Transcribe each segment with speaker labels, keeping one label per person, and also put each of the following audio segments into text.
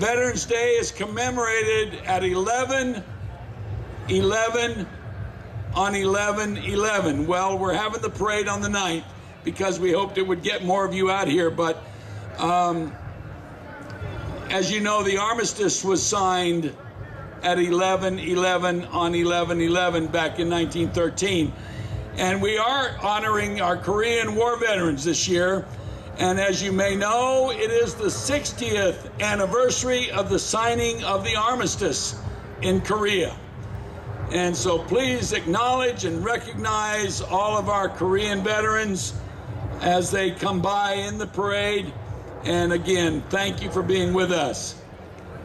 Speaker 1: Veterans Day is commemorated at 11/11 on 11/11. Well, we're having the parade on the 9th because we hoped it would get more of you out here, but as you know, the armistice was signed at 11/11 on 11/11 back in 1913. And we are honoring our Korean War veterans this year. And as you may know, it is the 60th anniversary of the signing of the armistice in Korea. And so please acknowledge and recognize all of our Korean veterans as they come by in the parade. And again, thank you for being with us.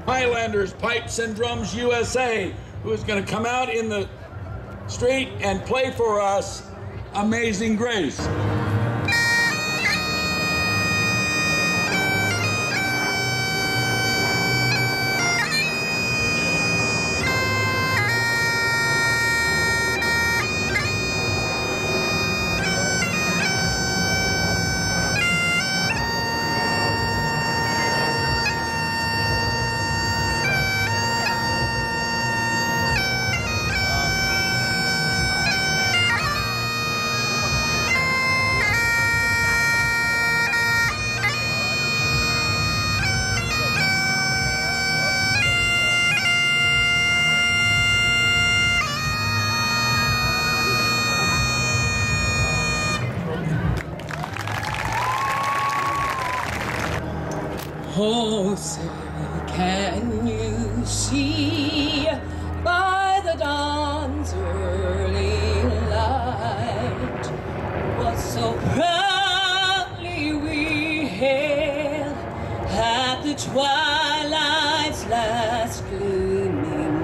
Speaker 1: Highlanders Pipes and Drums USA, who is going to come out in the street and play for us Amazing Grace.
Speaker 2: Oh, say, can you see by the dawn's early light what so proudly we hailed at the twilight's last gleaming,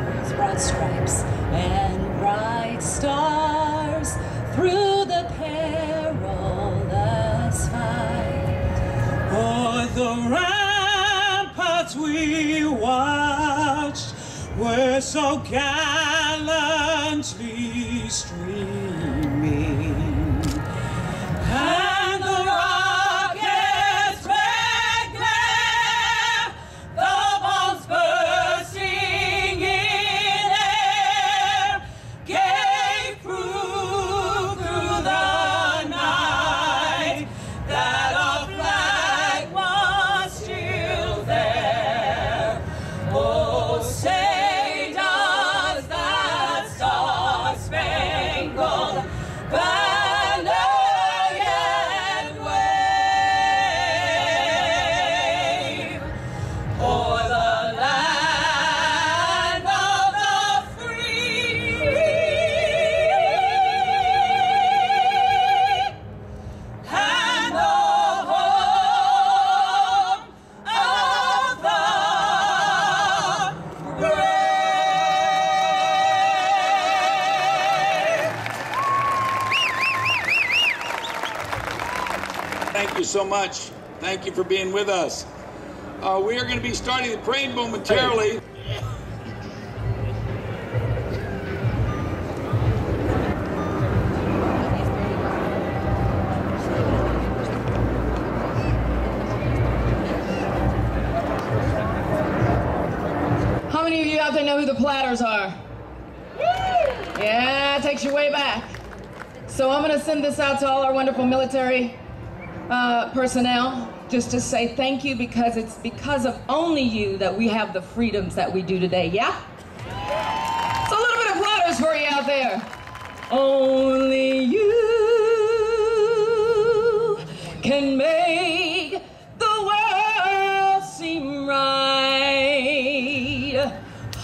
Speaker 2: with bright stripes and bright stars through the perilous fight? O'er the ramparts we watched were so gallantly streaming, and the rockets' red glare, the bombs bursting in air, gave proof through the night that our flag was still there. Oh, say does that star-spangled banner yet wave o'er the land of the free and the home of the brave.
Speaker 1: Thank you so much. Thank you for being with us. We are going to be starting the parade momentarily.
Speaker 2: How many of you out there know who the Platters are? Yeah, it takes you way back. So I'm going to send this out to all our wonderful military personnel, just to say thank you, because it's because of only you that we have the freedoms that we do today, yeah? So a little bit of Platters for you out there. Only you can make the world seem right.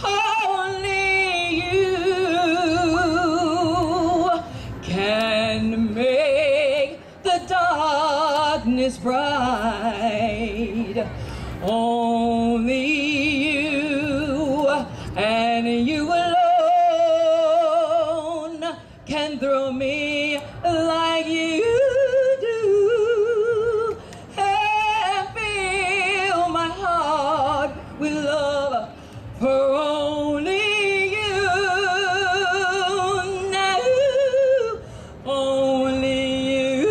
Speaker 2: Only you can make the darkness bright. Only you and you alone can thrill me like you do and fill my heart with love for only you. Now, only you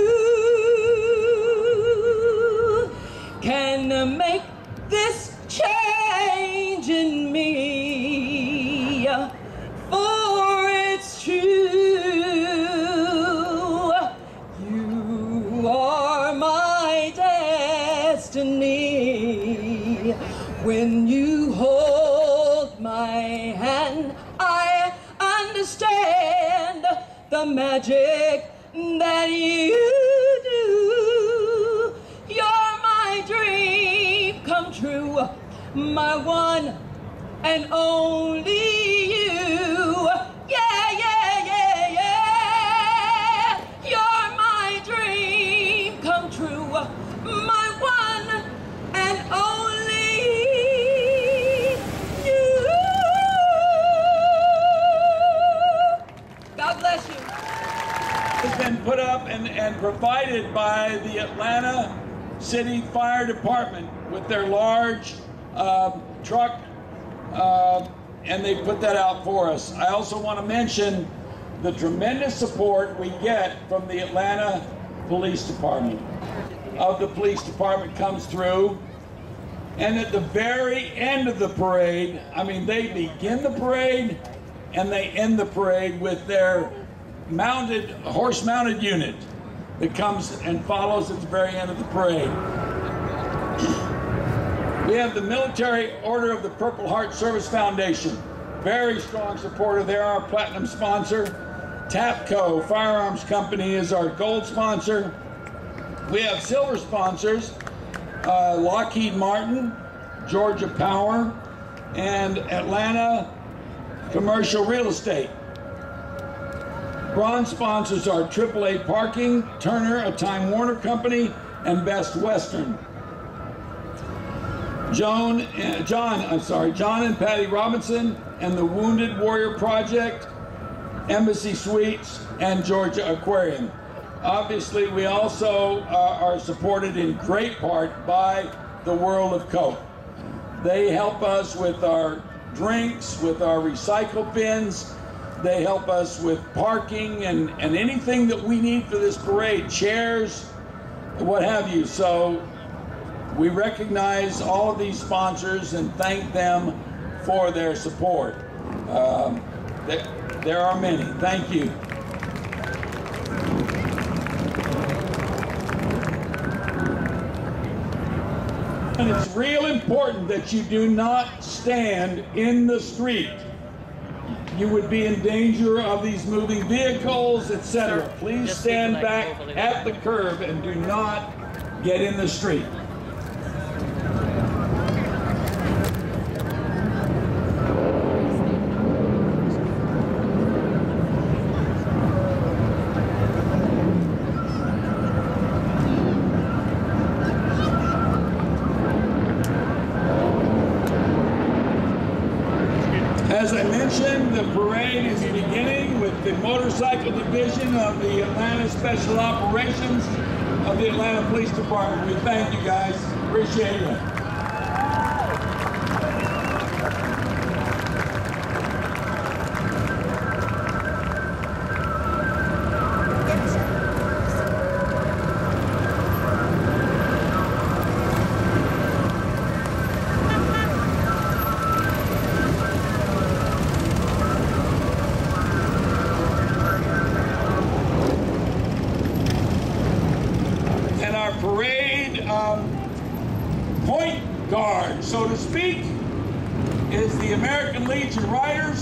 Speaker 2: can make this change in me, for it's true, you are my destiny. When you hold my hand, I understand the magic that you do. You're my dream come true, my one and only you. Yeah, yeah, yeah, yeah. You're my dream come true, my one and only you. God bless you.
Speaker 1: Has been put up and provided by the Atlanta City Fire Department with their large truck, and they put that out for us. I also want to mention the tremendous support we get from the Atlanta Police Department. The police department comes through, and at the very end of the parade, I mean, they begin the parade and they end the parade with their horse-mounted unit that comes and follows at the very end of the parade. We have the Military Order of the Purple Heart Service Foundation. Very strong supporter. They're our platinum sponsor. TAPCO Firearms Company is our gold sponsor. We have silver sponsors, Lockheed Martin, Georgia Power, and Atlanta Commercial Real Estate. Bronze sponsors are AAA Parking, Turner, a Time Warner Company, and Best Western. John and Patty Robinson and the Wounded Warrior Project, Embassy Suites, and Georgia Aquarium. Obviously, we also are supported in great part by the World of Coke. They help us with our drinks, with our recycle bins. They help us with parking and anything that we need for this parade, chairs, what have you. So we recognize all of these sponsors and thank them for their support. There are many. Thank you. And it's real important that you do not stand in the street. You would be in danger of these moving vehicles, etc. Please stand back at the curb and do not get in the street. As I mentioned, the parade is beginning with the motorcycle division of the Atlanta Special Operations of the Atlanta Police Department. We thank you guys. Appreciate it. Parade point guard, so to speak, is the American Legion Riders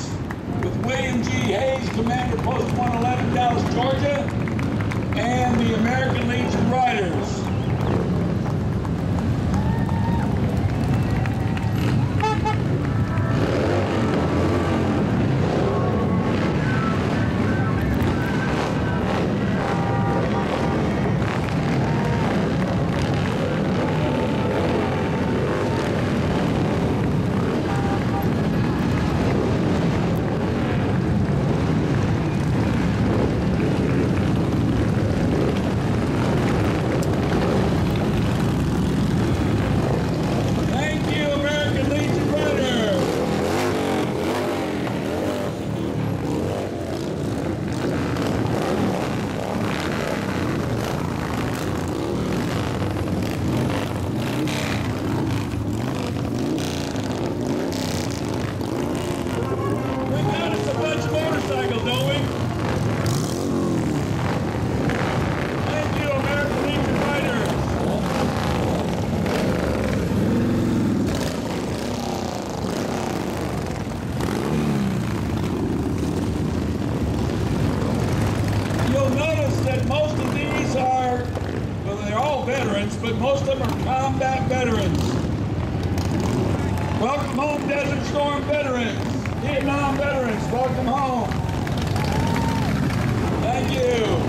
Speaker 1: with William G. Hayes, Commander Post 111, Dallas, Georgia, and the American Legion Riders. Most of them are combat veterans. Welcome home, Desert Storm veterans, Vietnam veterans, welcome home. Thank you.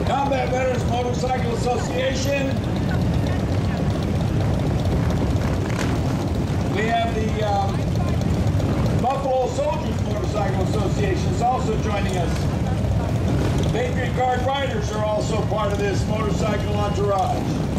Speaker 1: Combat Veterans Motorcycle Association. We have the Buffalo Soldiers Motorcycle Association is also joining us. Patriot Guard Riders are also part of this motorcycle entourage.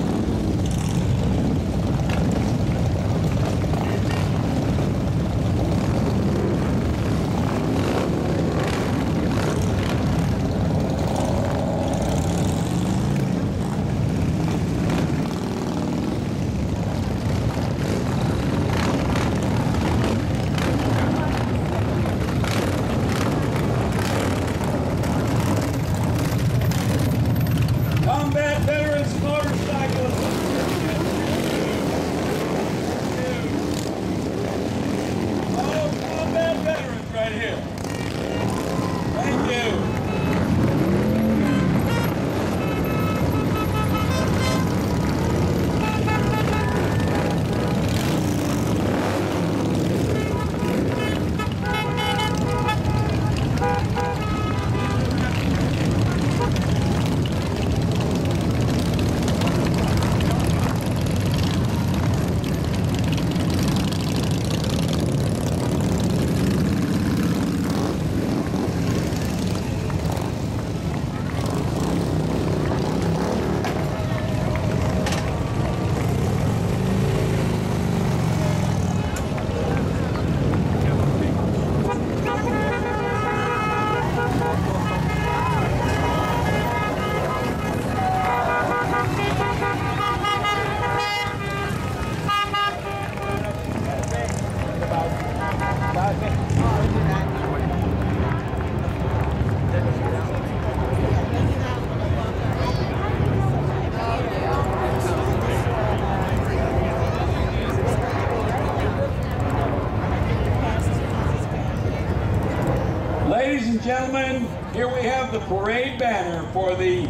Speaker 1: Ladies and gentlemen, here we have the parade banner for the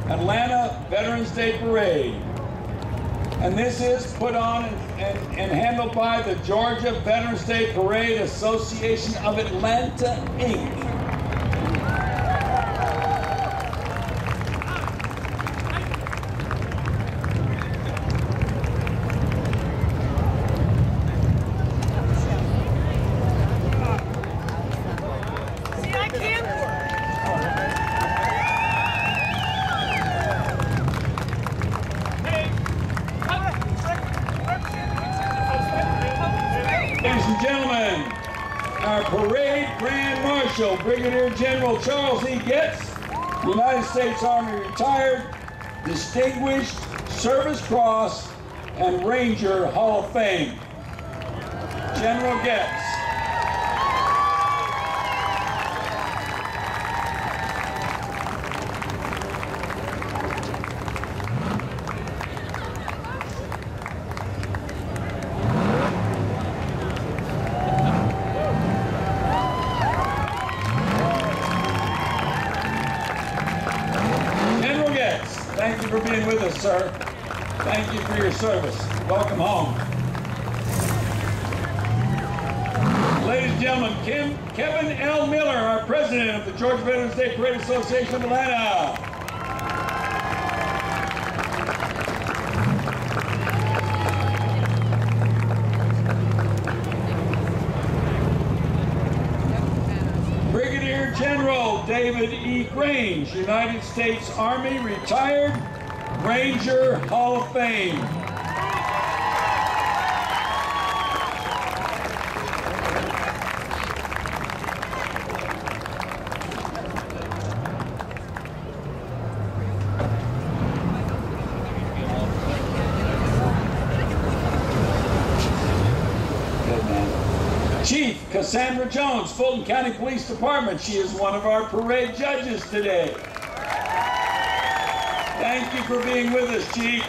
Speaker 1: Atlanta Veterans Day Parade. And this is put on and handled by the Georgia Veterans Day Parade Association of Atlanta, Inc. Ladies and gentlemen, our parade Grand Marshal, Brigadier General Charles E. Getz, United States Army retired, Distinguished Service Cross, and Ranger Hall of Fame. General Getz. Thank you for being with us, sir. Thank you for your service. Welcome home. Ladies and gentlemen, Kevin L. Miller, our president of the Georgia Veterans Day Parade Association of Atlanta. Brigadier General David E. Grange, United States Army, retired, Ranger Hall of Fame. Chief Cassandra Jones, Fulton County Police Department. She is one of our parade judges today. Thank you for being with us, Chief.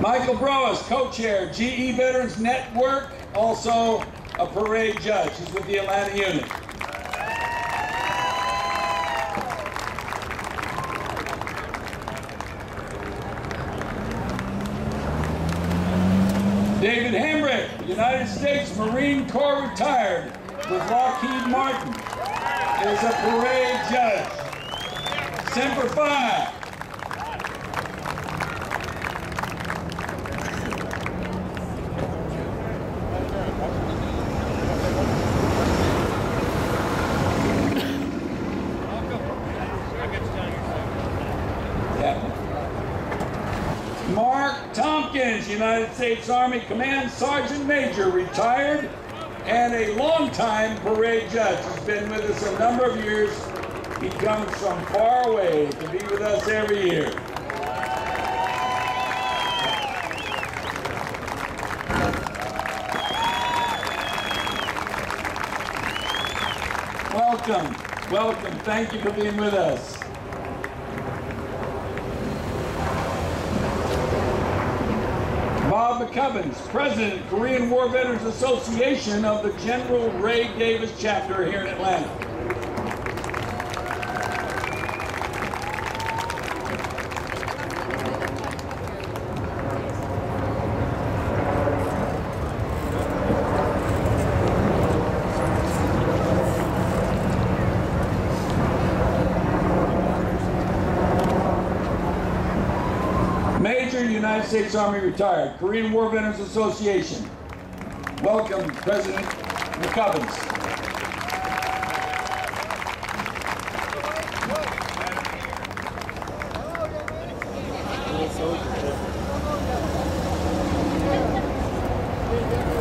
Speaker 1: Michael Broas, co-chair, GE Veterans Network, also a parade judge. He's with the Atlanta unit. David Hambrick, United States Marine Corps retired with Lockheed Martin, is a parade judge. Semper Fi. Mark Tompkins, United States Army Command Sergeant Major, retired and a longtime parade judge. He's been with us a number of years. He comes from far away to be with us every year. Welcome, welcome. Thank you for being with us. Bob McCubbins, President, Korean War Veterans Association of the General Ray Davis chapter here in Atlanta. Major, United States Army retired, Korean War Veterans Association. Welcome, President McCubbins.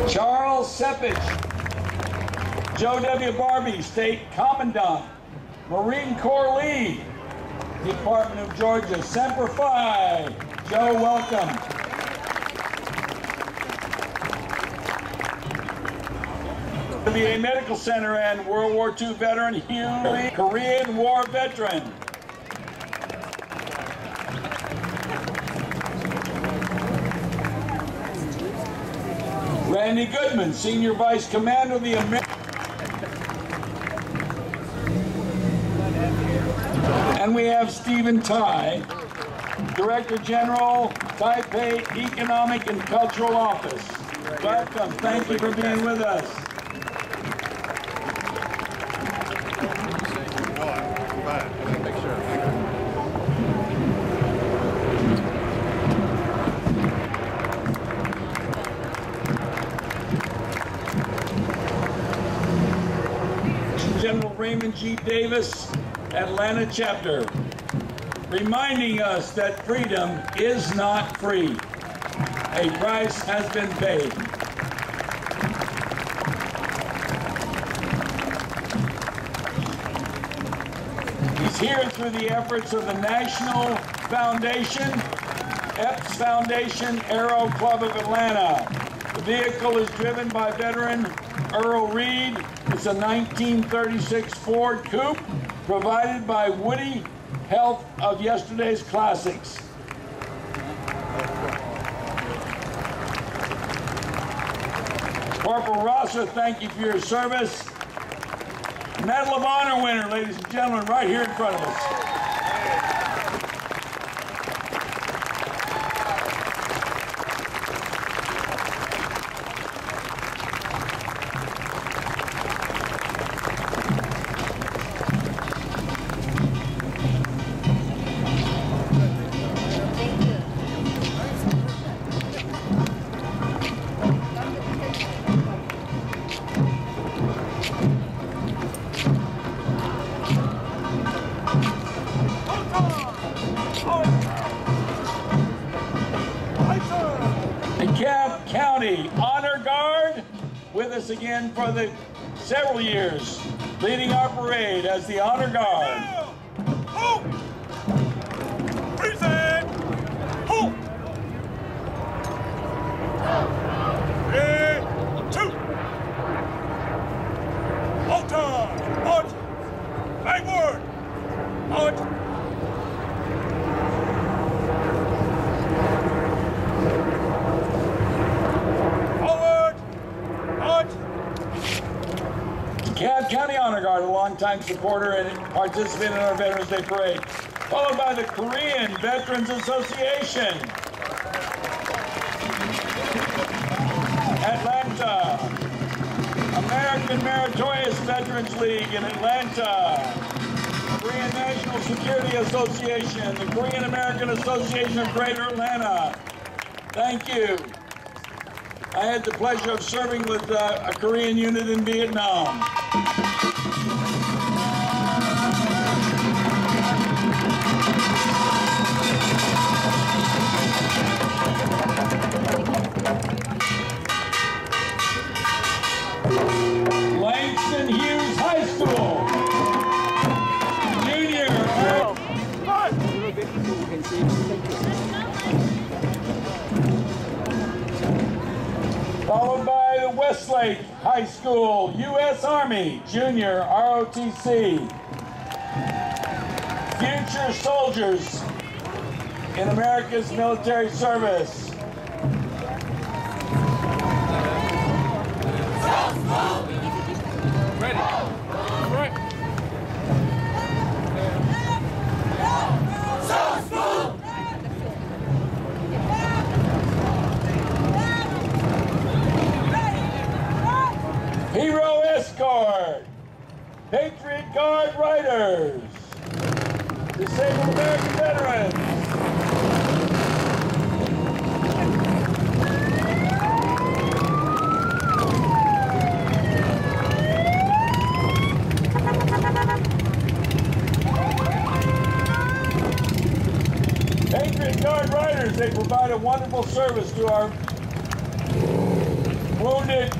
Speaker 1: Charles Sepich, Joe W. Barbie, State Commandant, Marine Corps Lead, Department of Georgia, Semper Fi. Joe, welcome. The VA Medical Center and World War II veteran Hugh Lee, Korean War veteran. Randy Goodman, Senior Vice Commander of the American. And we have Stephen Tai, Director General, Taipei Economic and Cultural Office. Welcome. Thank you for being with us. General Raymond G. Davis, Atlanta chapter, reminding us that freedom is not free. A price has been paid. He's here through the efforts of the National Foundation, Epps Foundation Aero Club of Atlanta. The vehicle is driven by veteran Earl Reed. It's a 1936 Ford Coupe provided by Woody Health of yesterday's classics. Corporal Rosser, thank you for your service. Medal of Honor winner, ladies and gentlemen, right here in front of us. County Honor Guard, with us again for the several years, leading our parade as the Honor Guard.
Speaker 3: Halt! Present! Halt! 3, 2. Halt time! Halt! Backward! Halt! Forward! Halt!
Speaker 1: DeKalb County Honor Guard, a longtime supporter and participant in our Veterans Day Parade, followed by the Korean Veterans Association. Atlanta, American Meritorious Veterans League in Atlanta, Korean National Security Association, the Korean American Association of Greater Atlanta. Thank you. I had the pleasure of serving with a Korean unit in Vietnam. Langston Hughes High School. Junior. Followed by the Westlake High School, U.S. Army, Junior, ROTC. Future soldiers in America's military service.
Speaker 3: Ready. Right.
Speaker 1: Hero Escort, Patriot Guard Riders, Disabled American Veterans. Patriot Guard Riders, they provide a wonderful service to our wounded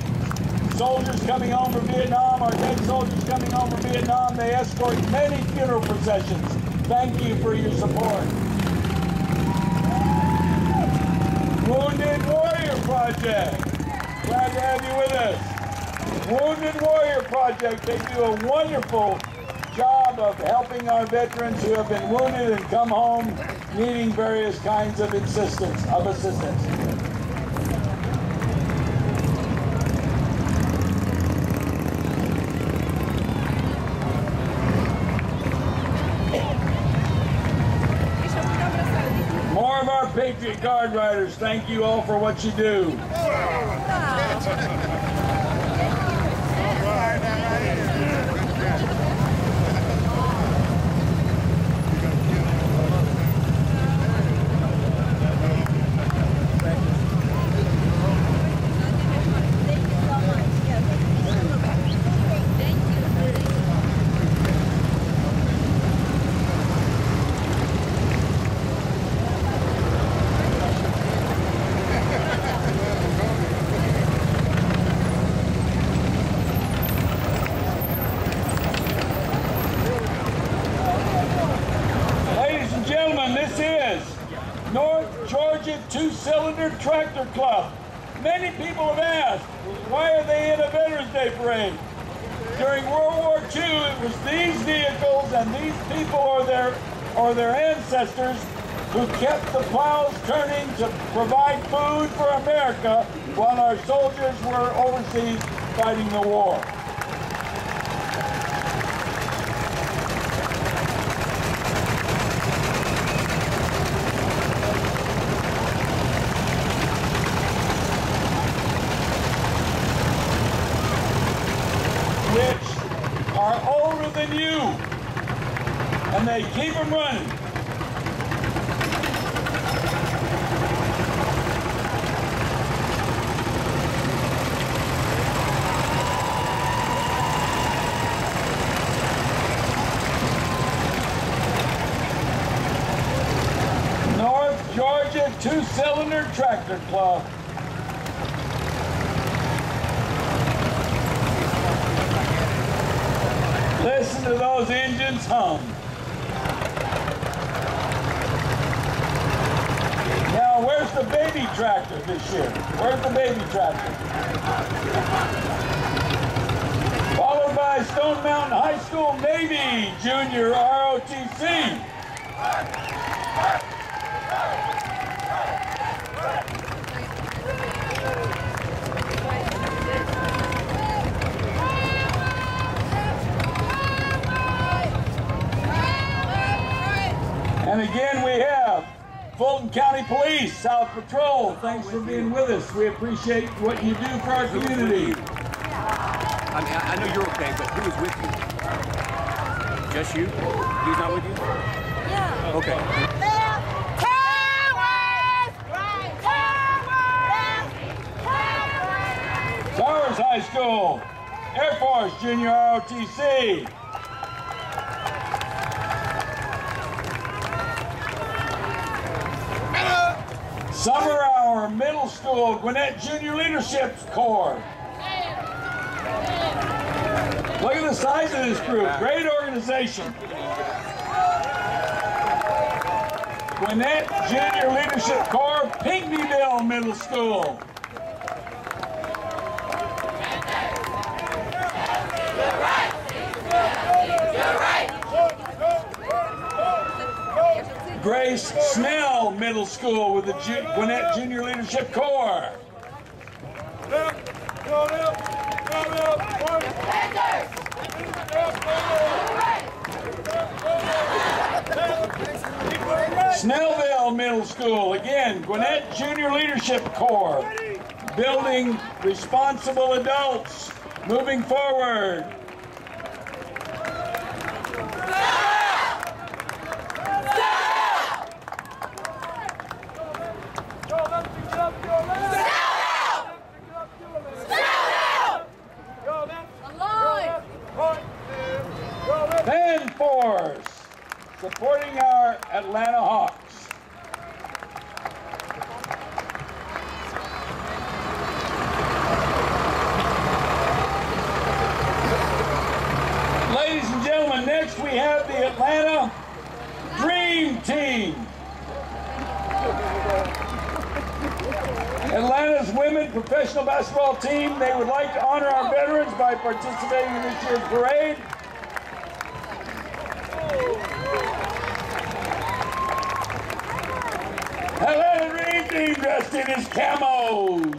Speaker 1: soldiers coming home from Vietnam, our dead soldiers coming home from Vietnam. They escort many funeral processions. Thank you for your support. Wounded Warrior Project. Glad to have you with us. Wounded Warrior Project. They do a wonderful job of helping our veterans who have been wounded and come home needing various kinds of assistance. More of our Patriot Guard Riders, thank you all for what you do. Two-cylinder tractor club. Many people have asked, why are they in a Veterans Day parade? During World War II, it was these vehicles and these people or their ancestors who kept the plows turning to provide food for America while our soldiers were overseas fighting the war. Which are older than you, and they keep them running. North Georgia Two-Cylinder Tractor Club. engines hum. Now, where's the baby tractor this year? Where's the baby tractor? Followed by Stone Mountain High School Navy Junior ROTC. And again, we have Fulton County Police, South Patrol. Thanks for being with us. We appreciate what you do for our community.
Speaker 4: I mean, I know you're okay, but who is with you? Just you? He's not with you? Yeah. Okay.
Speaker 1: Towers High School, Air Force Junior ROTC. Summer Hour Middle School, Gwinnett Junior Leadership Corps. Look at the size of this group. Great organization. Gwinnett Junior Leadership Corps, Pinckneyville Middle School. Grace Snell Middle School with the Gwinnett Junior Leadership Corps. Snellville Middle School, again, Gwinnett Junior Leadership Corps. Building responsible adults, moving forward. Band Force, supporting our Atlanta Hawks. Ladies and gentlemen, next we have the Atlanta Dream Team. Atlanta's women professional basketball team, they would like to honor our veterans by participating in this year's parade. Atlanta Dream Team dressed in his camos.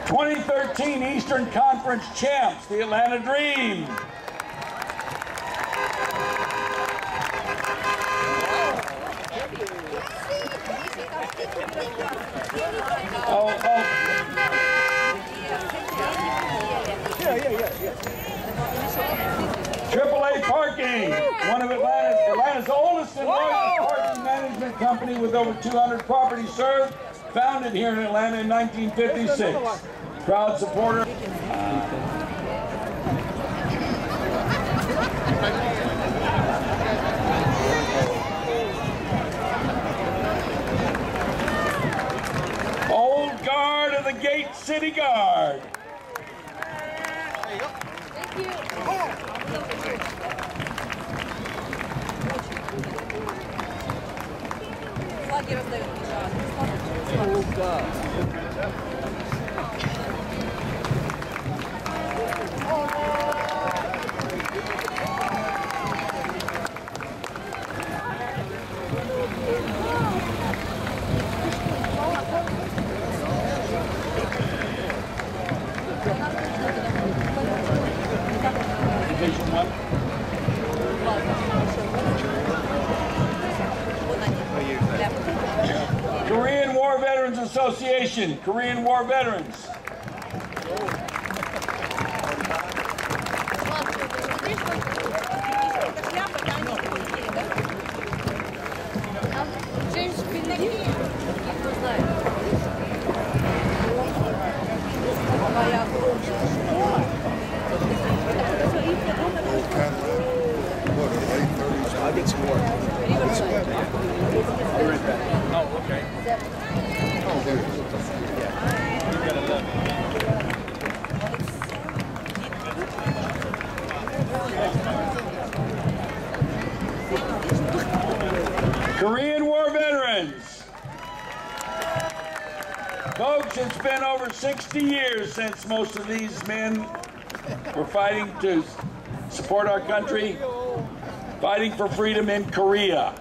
Speaker 1: '13 Eastern Conference champs, the Atlanta Dream. AAA Parking, one of Atlanta's oldest and largest parking management company with over 200 properties served, founded here in Atlanta in 1956. Proud supporter. Old Guard of the Gate City Guard.
Speaker 5: There you go. Thank you.
Speaker 1: Korean War Veterans Association, Korean War Veterans.
Speaker 6: I'll get some more.
Speaker 4: Oh, okay.
Speaker 6: Oh, there it is. Yeah.
Speaker 4: You gotta love it.
Speaker 1: War veterans. Folks, it's been over 60 years since most of these men were fighting to support our country, fighting for freedom in Korea.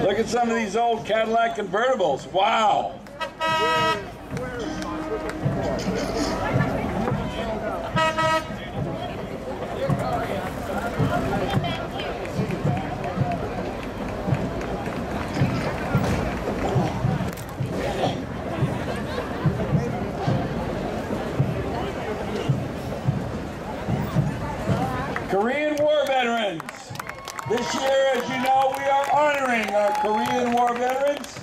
Speaker 1: Look at some of these old Cadillac convertibles. Wow. Korean War veterans. This year, as you know, we are honoring our Korean War veterans.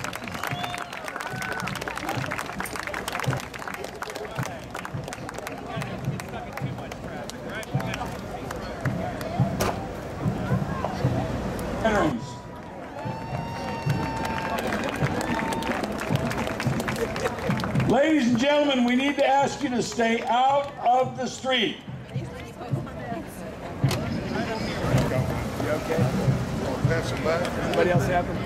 Speaker 1: Ladies and gentlemen, we need to ask you to stay out of the street.
Speaker 3: Okay. Pass them back.
Speaker 4: Anybody else have them?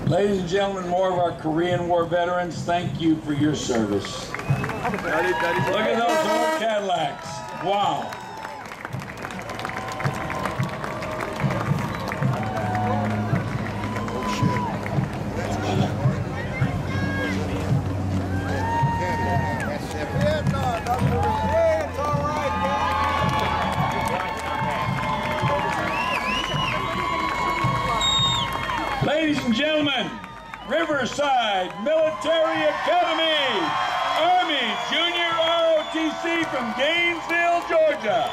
Speaker 1: Ladies and gentlemen, more of our Korean War veterans, thank you for your service. Look at those old Cadillacs. Wow. Ladies and gentlemen, Riverside Military Academy, Army Junior ROTC from Gainesville, Georgia.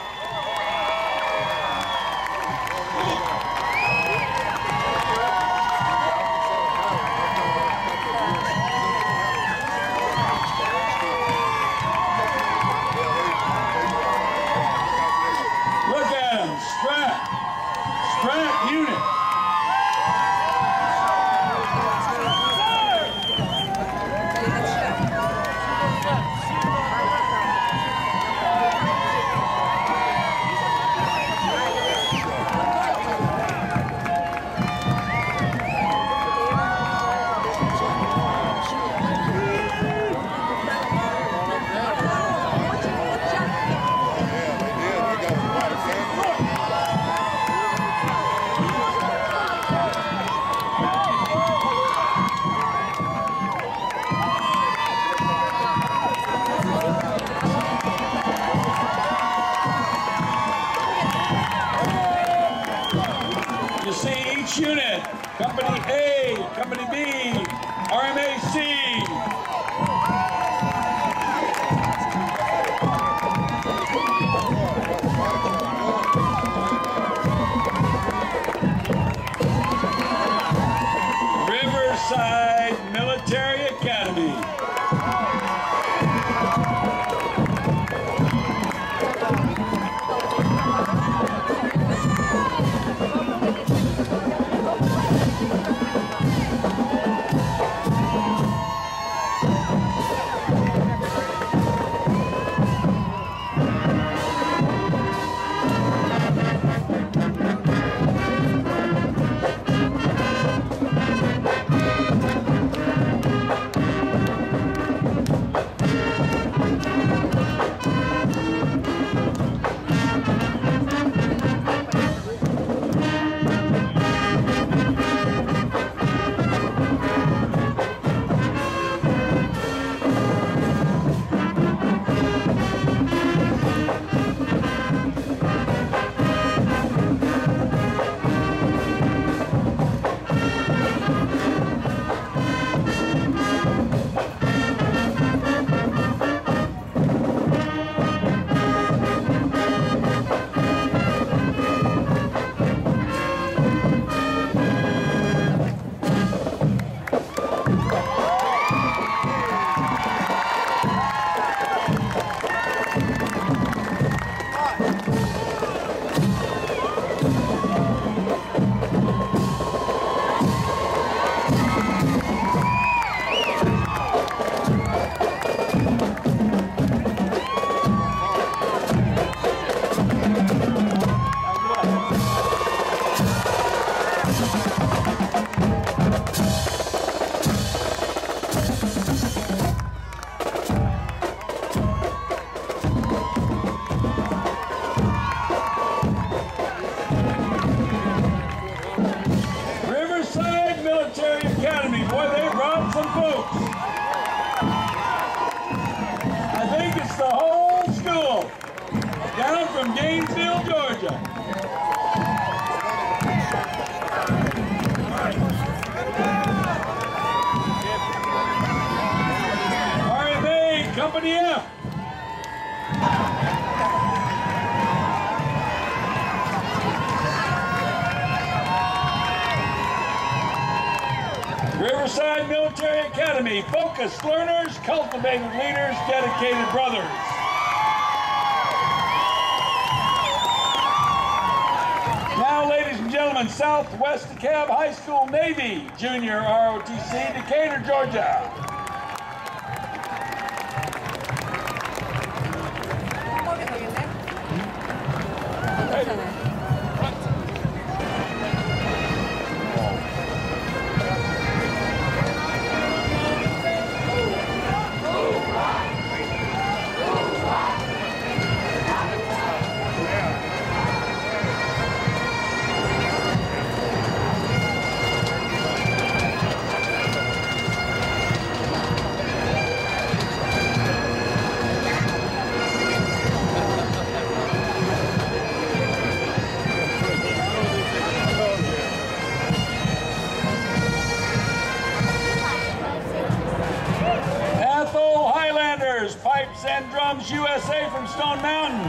Speaker 1: Look at them, strap unit. You see each unit, Company A, Company B, RMAC. Riverside Military Academy. Springfield, Georgia. RMA, Company F. Riverside Military Academy, focused learners, cultivated leaders, dedicated brothers. Now, ladies and gentlemen, Southwest DeKalb High School Navy Junior ROTC, Decatur, Georgia. Pipes and Drums USA from Stone Mountain.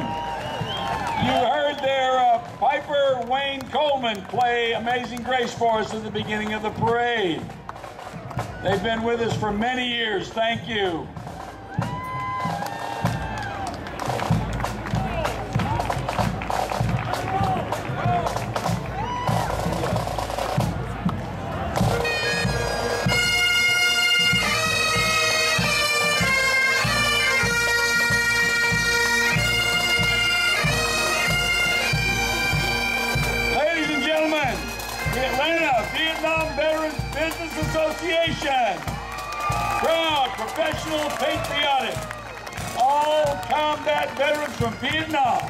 Speaker 1: You heard their Piper Wayne Coleman play Amazing Grace for us at the beginning of the parade. They've been with us for many years. Thank you. Association, proud, professional, patriotic, all combat veterans from Vietnam.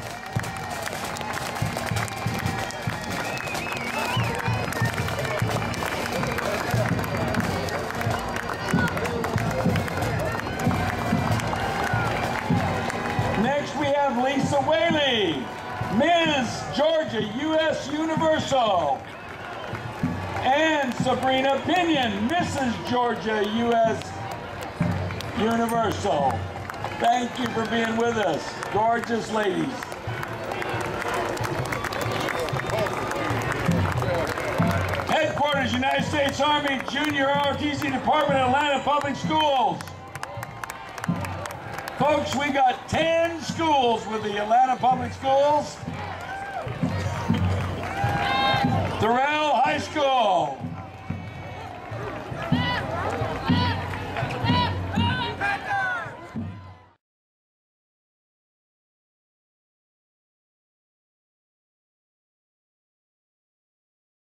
Speaker 1: Next we have Lisa Whaley, Ms. Georgia, U.S. Universal. And Sabrina Pinion, Mrs. Georgia, U.S. Universal. Thank you for being with us, gorgeous ladies. Headquarters, United States Army Junior ROTC Department, Atlanta Public Schools. Folks, we got 10 schools with the Atlanta Public Schools. Durrell High School,